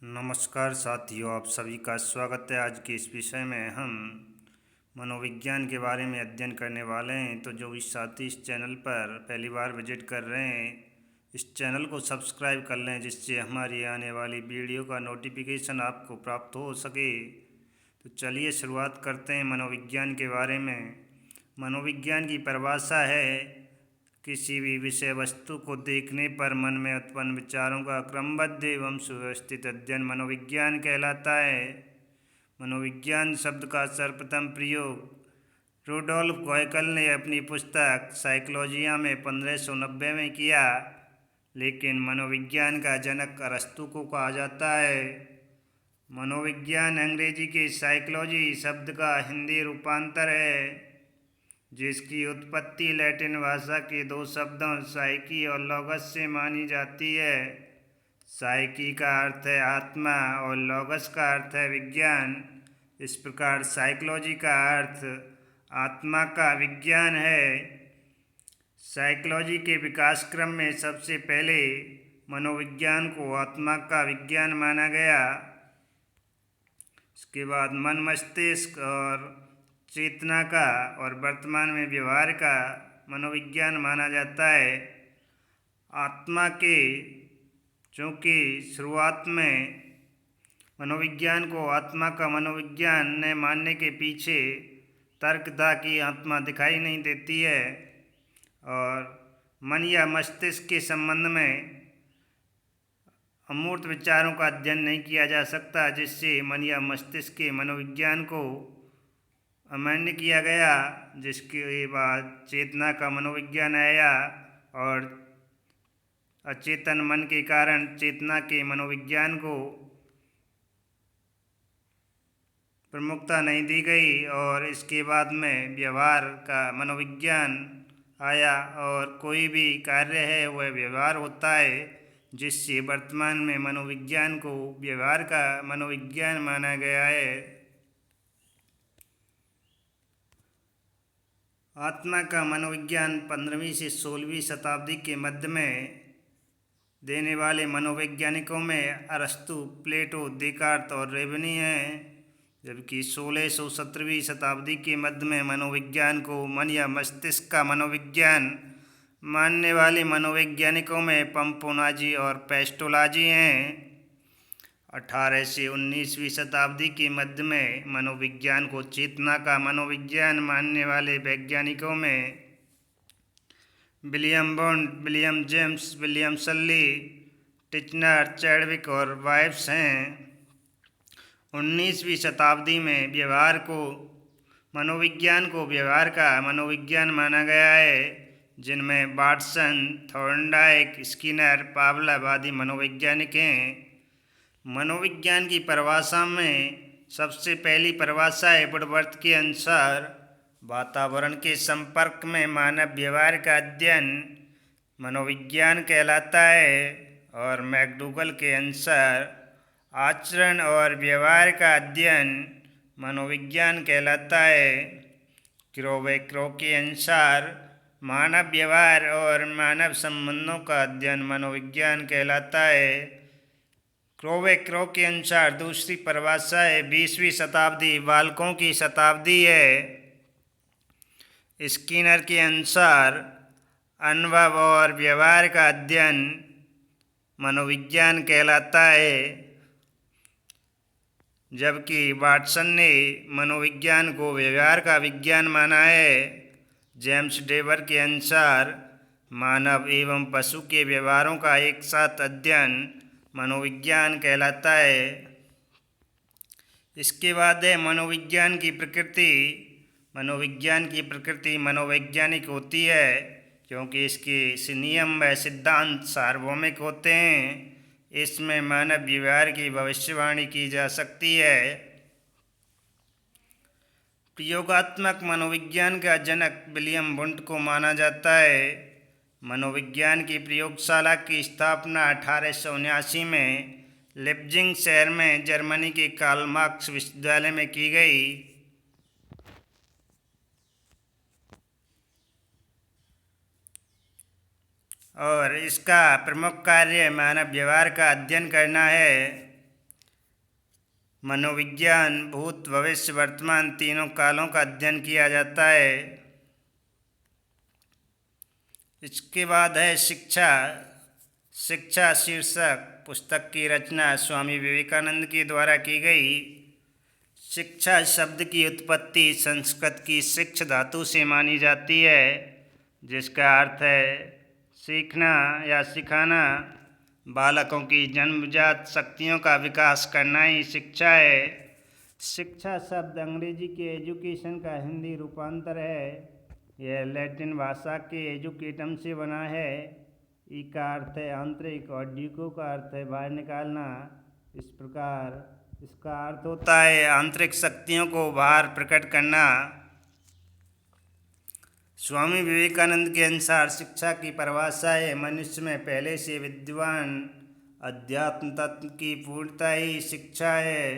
नमस्कार साथियों, आप सभी का स्वागत है। आज के इस विषय में हम मनोविज्ञान के बारे में अध्ययन करने वाले हैं। तो जो इस साथी इस चैनल पर पहली बार विजिट कर रहे हैं, इस चैनल को सब्सक्राइब कर लें, जिससे हमारी आने वाली वीडियो का नोटिफिकेशन आपको प्राप्त हो सके। तो चलिए शुरुआत करते हैं मनोविज्ञान के बारे में। मनोविज्ञान की परिभाषा है किसी भी विषय वस्तु को देखने पर मन में उत्पन्न विचारों का क्रमबद्ध एवं सुव्यवस्थित अध्ययन मनोविज्ञान कहलाता है। मनोविज्ञान शब्द का सर्वप्रथम प्रयोग रुडोल्फ गॉयकल ने अपनी पुस्तक साइकोलॉजिया में 1590 में किया, लेकिन मनोविज्ञान का जनक अरस्तू को कहा जाता है। मनोविज्ञान अंग्रेजी के साइकोलॉजी शब्द का हिंदी रूपांतर है, जिसकी उत्पत्ति लैटिन भाषा के दो शब्दों साइकी और लोगस से मानी जाती है। साइकी का अर्थ है आत्मा और लोगस का अर्थ है विज्ञान। इस प्रकार साइकोलॉजी का अर्थ आत्मा का विज्ञान है। साइकोलॉजी के विकास क्रम में सबसे पहले मनोविज्ञान को आत्मा का विज्ञान माना गया। इसके बाद मन, मस्तिष्क और चेतना का और वर्तमान में व्यवहार का मनोविज्ञान माना जाता है। आत्मा के चूँकि शुरुआत में मनोविज्ञान को आत्मा का मनोविज्ञान न मानने के पीछे तर्क था कि आत्मा दिखाई नहीं देती है और मन या मस्तिष्क के संबंध में अमूर्त विचारों का अध्ययन नहीं किया जा सकता, जिससे मन या मस्तिष्क के मनोविज्ञान को अमान्य किया गया। जिसके बाद चेतना का मनोविज्ञान आया और अचेतन मन के कारण चेतना के मनोविज्ञान को प्रमुखता नहीं दी गई और इसके बाद में व्यवहार का मनोविज्ञान आया और कोई भी कार्य है वह व्यवहार होता है, जिससे वर्तमान में मनोविज्ञान को व्यवहार का मनोविज्ञान माना गया है। आत्मा का मनोविज्ञान 15वीं से 16वीं शताब्दी के मध्य में देने वाले मनोवैज्ञानिकों में अरस्तु, प्लेटो, देकार्त और रेबनी हैं, जबकि 1617वीं शताब्दी के मध्य में मनोविज्ञान को मन या मस्तिष्क का मनोविज्ञान मानने वाले मनोवैज्ञानिकों में पंपोनाजी और पेस्टोलाजी हैं। 18 से 19वीं शताब्दी के मध्य में मनोविज्ञान को चेतना का मनोविज्ञान मानने वाले वैज्ञानिकों में William Bond, William James, William Sully, Titchener, Chadwick और वाइब्स हैं। 19वीं शताब्दी में व्यवहार को मनोविज्ञान को व्यवहार का मनोविज्ञान माना गया है, जिनमें वाटसन, थॉर्नडाइक, स्किनर, पावलोव आदि मनोवैज्ञानिक हैं। मनोविज्ञान की परिभाषा में सबसे पहली परिभाषा है वुडवर्थ के अनुसार वातावरण के संपर्क में मानव व्यवहार का अध्ययन मनोविज्ञान कहलाता है और मैकडूगल के अनुसार आचरण और व्यवहार का अध्ययन मनोविज्ञान कहलाता है। क्रो के अनुसार मानव व्यवहार और मानव संबंधों का अध्ययन मनोविज्ञान कहलाता है। क्रो के अनुसार दूसरी परिभाषा है 20वीं शताब्दी बालकों की शताब्दी है। स्किनर के अनुसार अनुभव और व्यवहार का अध्ययन मनोविज्ञान कहलाता है, जबकि वाटसन ने मनोविज्ञान को व्यवहार का विज्ञान माना है। जेम्स डेवर के अनुसार मानव एवं पशु के व्यवहारों का एक साथ अध्ययन मनोविज्ञान कहलाता है। इसके बाद है मनोविज्ञान की प्रकृति। मनोविज्ञान की प्रकृति मनोवैज्ञानिक होती है, क्योंकि इसके नियम व सिद्धांत सार्वभौमिक होते हैं। इसमें मानव व्यवहार की भविष्यवाणी की जा सकती है। प्रयोगात्मक मनोविज्ञान का जनक विलियम वुंट को माना जाता है। मनोविज्ञान की प्रयोगशाला की स्थापना 1879 में लिप्जिंग शहर में जर्मनी के कार्ल मार्क्स विश्वविद्यालय में की गई और इसका प्रमुख कार्य मानव व्यवहार का अध्ययन करना है। मनोविज्ञान भूत भविष्य वर्तमान तीनों कालों का अध्ययन किया जाता है। इसके बाद है शिक्षा। शिक्षा शीर्षक पुस्तक की रचना स्वामी विवेकानंद के द्वारा की गई। शिक्षा शब्द की उत्पत्ति संस्कृत की शिक्ष धातु से मानी जाती है, जिसका अर्थ है सीखना या सिखाना। बालकों की जन्मजात शक्तियों का विकास करना ही शिक्षा है। शिक्षा शब्द अंग्रेजी के एजुकेशन का हिंदी रूपांतर है। यह लैटिन भाषा के एजुकेटम से बना है। ई का अर्थ है आंतरिक और ड्यूको का अर्थ है बाहर निकालना। इस प्रकार इसका अर्थ होता है आंतरिक शक्तियों को बाहर प्रकट करना। स्वामी विवेकानंद के अनुसार शिक्षा की परिभाषा है मनुष्य में पहले से विद्यमान अध्यात्म तत्व की पूर्णता ही शिक्षा है।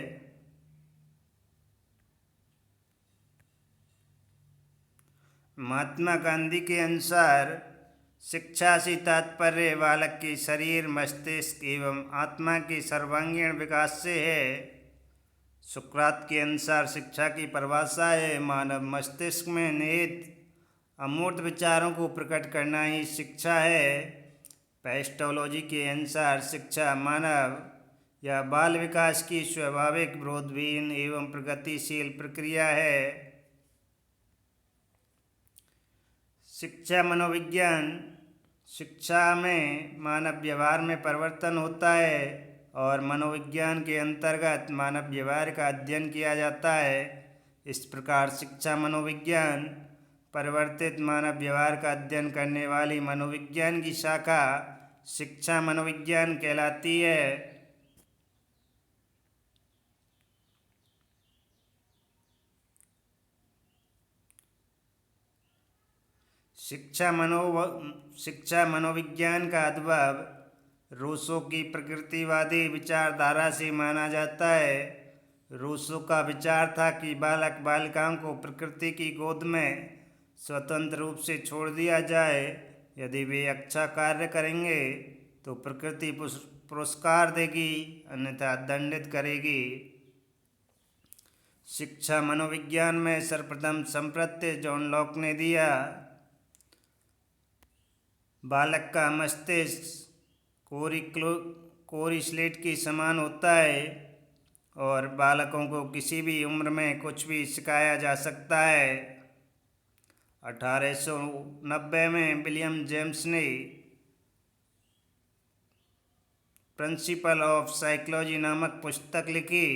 महात्मा गांधी के अनुसार शिक्षा से तात्पर्य बालक के शरीर, मस्तिष्क एवं आत्मा के सर्वांगीण विकास से है। सुकरात के अनुसार शिक्षा की परिभाषा है मानव मस्तिष्क में निहित अमूर्त विचारों को प्रकट करना ही शिक्षा है। पेस्टोलॉजी के अनुसार शिक्षा मानव या बाल विकास की स्वाभाविक विरोधहीन एवं प्रगतिशील प्रक्रिया है। शिक्षा मनोविज्ञान। शिक्षा में मानव व्यवहार में परिवर्तन होता है और मनोविज्ञान के अंतर्गत मानव व्यवहार का अध्ययन किया जाता है। इस प्रकार शिक्षा मनोविज्ञान परिवर्तित मानव व्यवहार का अध्ययन करने वाली मनोविज्ञान की शाखा शिक्षा मनोविज्ञान कहलाती है। शिक्षा मनोविज्ञान का उद्भव रूसो की प्रकृतिवादी विचारधारा से माना जाता है। रूसो का विचार था कि बालक बालिकाओं को प्रकृति की गोद में स्वतंत्र रूप से छोड़ दिया जाए। यदि वे अच्छा कार्य करेंगे तो प्रकृति पुरस्कार देगी, अन्यथा दंडित करेगी। शिक्षा मनोविज्ञान में सर्वप्रथम संप्रत्यय जॉन लॉक ने दिया। बालक का मस्तिष्क कोरी स्लेट के समान होता है और बालकों को किसी भी उम्र में कुछ भी सिखाया जा सकता है। 1890 में विलियम जेम्स ने प्रिंसिपल ऑफ साइकोलॉजी नामक पुस्तक लिखी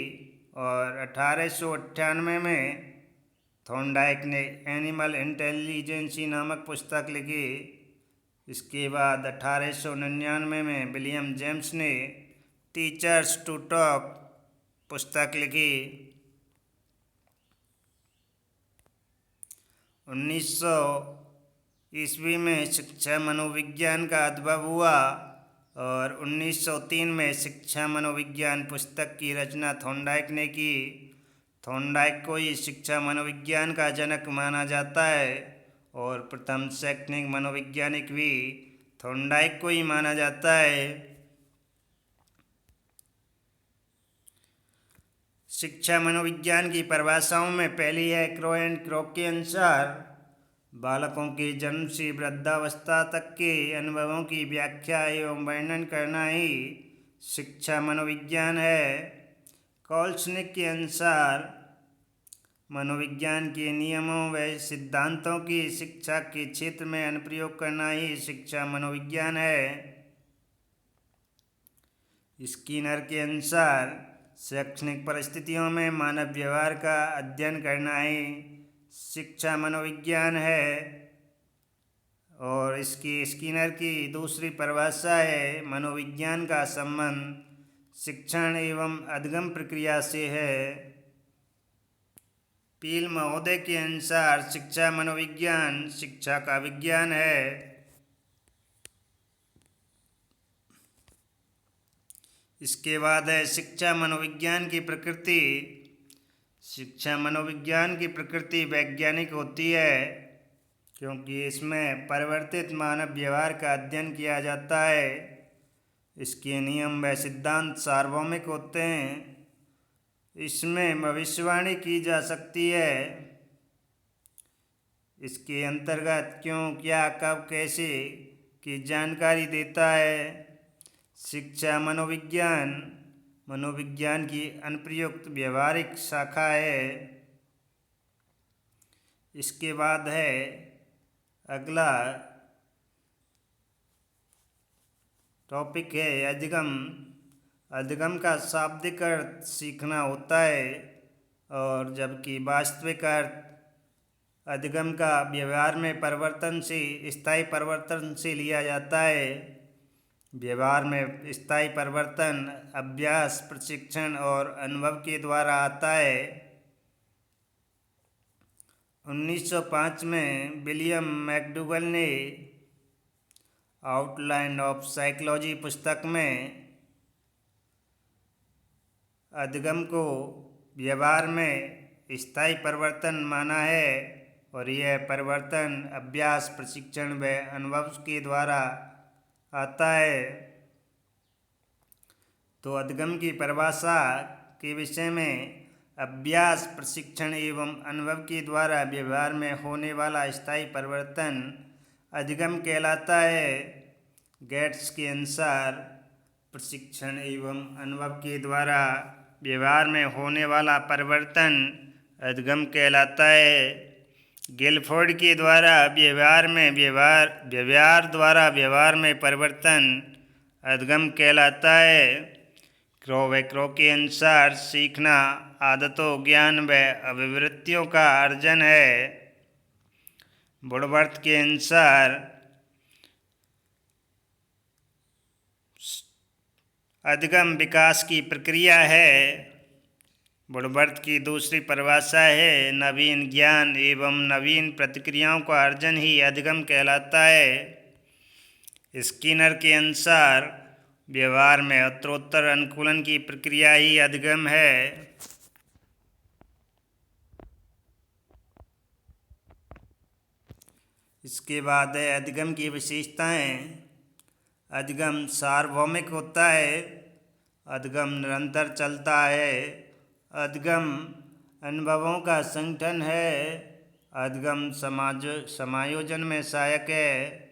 और 1898 में थॉर्नडाइक ने एनिमल इंटेलिजेंसी नामक पुस्तक लिखी। इसके बाद 1899 में विलियम जेम्स ने टीचर्स टू टॉक पुस्तक लिखी। 1900 ईस्वी में शिक्षा मनोविज्ञान का उद्भव हुआ और 1903 में शिक्षा मनोविज्ञान पुस्तक की रचना थॉर्नडाइक ने की। थॉर्नडाइक को ही शिक्षा मनोविज्ञान का जनक माना जाता है और प्रथम शैक्षणिक मनोवैज्ञानिक भी थॉर्नडाइक को ही माना जाता है। शिक्षा मनोविज्ञान की परिभाषाओं में पहली है क्रो एंड क्रोक के अनुसार बालकों के जन्म से वृद्धावस्था तक के अनुभवों की व्याख्या एवं वर्णन करना ही शिक्षा मनोविज्ञान है। कॉल्सनिक के अनुसार मनोविज्ञान के नियमों व सिद्धांतों की शिक्षा के क्षेत्र में अनुप्रयोग करना ही शिक्षा मनोविज्ञान है। स्किनर के अनुसार शैक्षणिक परिस्थितियों में मानव व्यवहार का अध्ययन करना ही शिक्षा मनोविज्ञान है। और इसकी स्किनर की दूसरी परिभाषा है मनोविज्ञान का संबंध शिक्षण एवं अधिगम प्रक्रिया से है। पील महोदय के अनुसार शिक्षा मनोविज्ञान शिक्षा का विज्ञान है। इसके बाद है शिक्षा मनोविज्ञान की प्रकृति। शिक्षा मनोविज्ञान की प्रकृति वैज्ञानिक होती है क्योंकि इसमें परिवर्तित मानव व्यवहार का अध्ययन किया जाता है। इसके नियम व सिद्धांत सार्वभौमिक होते हैं। इसमें भविष्यवाणी की जा सकती है। इसके अंतर्गत क्यों, क्या, कब, कैसे की जानकारी देता है। शिक्षा मनोविज्ञान मनोविज्ञान की अनुप्रयुक्त व्यवहारिक शाखा है। इसके बाद है अगला टॉपिक है अधिगम। अधिगम का शाब्दिक अर्थ सीखना होता है, और जबकि वास्तविक अर्थ अधिगम का व्यवहार में परिवर्तन से, स्थायी परिवर्तन से लिया जाता है। व्यवहार में स्थायी परिवर्तन अभ्यास, प्रशिक्षण और अनुभव के द्वारा आता है। 1905 में विलियम मैकडूगल ने आउटलाइन ऑफ साइकोलॉजी पुस्तक में अधिगम को व्यवहार में स्थायी परिवर्तन माना है, और यह परिवर्तन अभ्यास, प्रशिक्षण व अनुभव के द्वारा आता है। तो अधिगम की परिभाषा के विषय में अभ्यास, प्रशिक्षण एवं अनुभव के द्वारा व्यवहार में होने वाला स्थायी परिवर्तन अधिगम कहलाता है। गेट्स के अनुसार प्रशिक्षण एवं अनुभव के द्वारा व्यवहार में होने वाला परिवर्तन अधिगम कहलाता है। गिलफोर्ड के द्वारा व्यवहार द्वारा व्यवहार में परिवर्तन अधिगम कहलाता है। क्रो के अनुसार सीखना आदतों, ज्ञान व अभिवृत्तियों का अर्जन है। वुडवर्थ के अनुसार अधिगम विकास की प्रक्रिया है। वुडवर्थ की दूसरी परिभाषा है नवीन ज्ञान एवं नवीन प्रतिक्रियाओं का अर्जन ही अधिगम कहलाता है। स्किनर के अनुसार व्यवहार में उत्तरोत्तर अनुकूलन की प्रक्रिया ही अधिगम है। इसके बाद है अधिगम की विशेषताएं। अधिगम सार्वभौमिक होता है। अधिगम निरंतर चलता है। अधिगम अनुभवों का संगठन है। अधिगम समायोजन में सहायक है।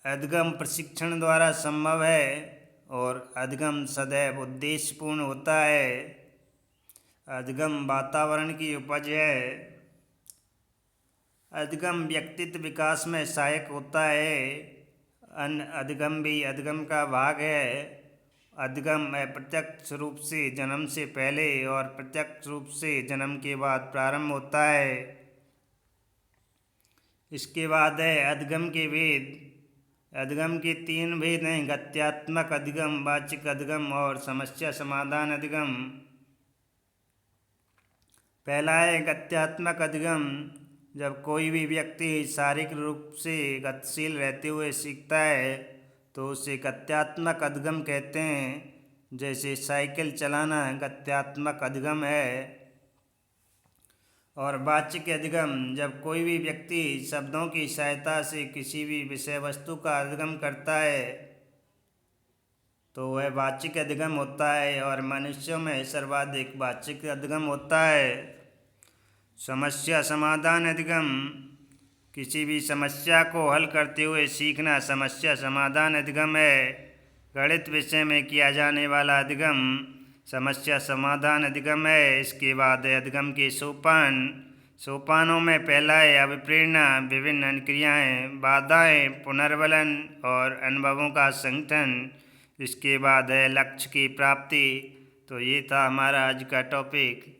अधिगम प्रशिक्षण द्वारा संभव है, और अधिगम सदैव उद्देश्यपूर्ण होता है। अधिगम वातावरण की उपज है। अधिगम व्यक्तित्व विकास में सहायक होता है। अन्य अधिगम भी अधिगम का भाग है। अधिगम अप्रत्यक्ष रूप से जन्म से पहले और प्रत्यक्ष रूप से जन्म के बाद प्रारंभ होता है। इसके बाद है अधिगम के भेद। अधिगम के 3 भेद हैं: गत्यात्मक अधिगम, वाचिक अधिगम और समस्या समाधान अधिगम। पहला है गत्यात्मक अधिगम। जब कोई भी व्यक्ति शारीरिक रूप से गतिशील रहते हुए सीखता है तो उसे गत्यात्मक अधिगम कहते हैं। जैसे साइकिल चलाना गत्यात्मक अधिगम है। और वाचिक अधिगम, जब कोई भी व्यक्ति शब्दों की सहायता से किसी भी विषय वस्तु का अधिगम करता है तो वह वाचिक अधिगम होता है, और मनुष्यों में सर्वाधिक वाचिक अधिगम होता है। समस्या समाधान अधिगम, किसी भी समस्या को हल करते हुए सीखना समस्या समाधान अधिगम है। गणित विषय में किया जाने वाला अधिगम समस्या समाधान अधिगम है। इसके बाद अधिगम के सोपानों में पहला है अभिप्रेरणा, विभिन्न अनुक्रियाएं, बाधाएं, पुनर्बलन और अनुभवों का संगठन। इसके बाद है लक्ष्य की प्राप्ति। तो ये था हमारा आज का टॉपिक।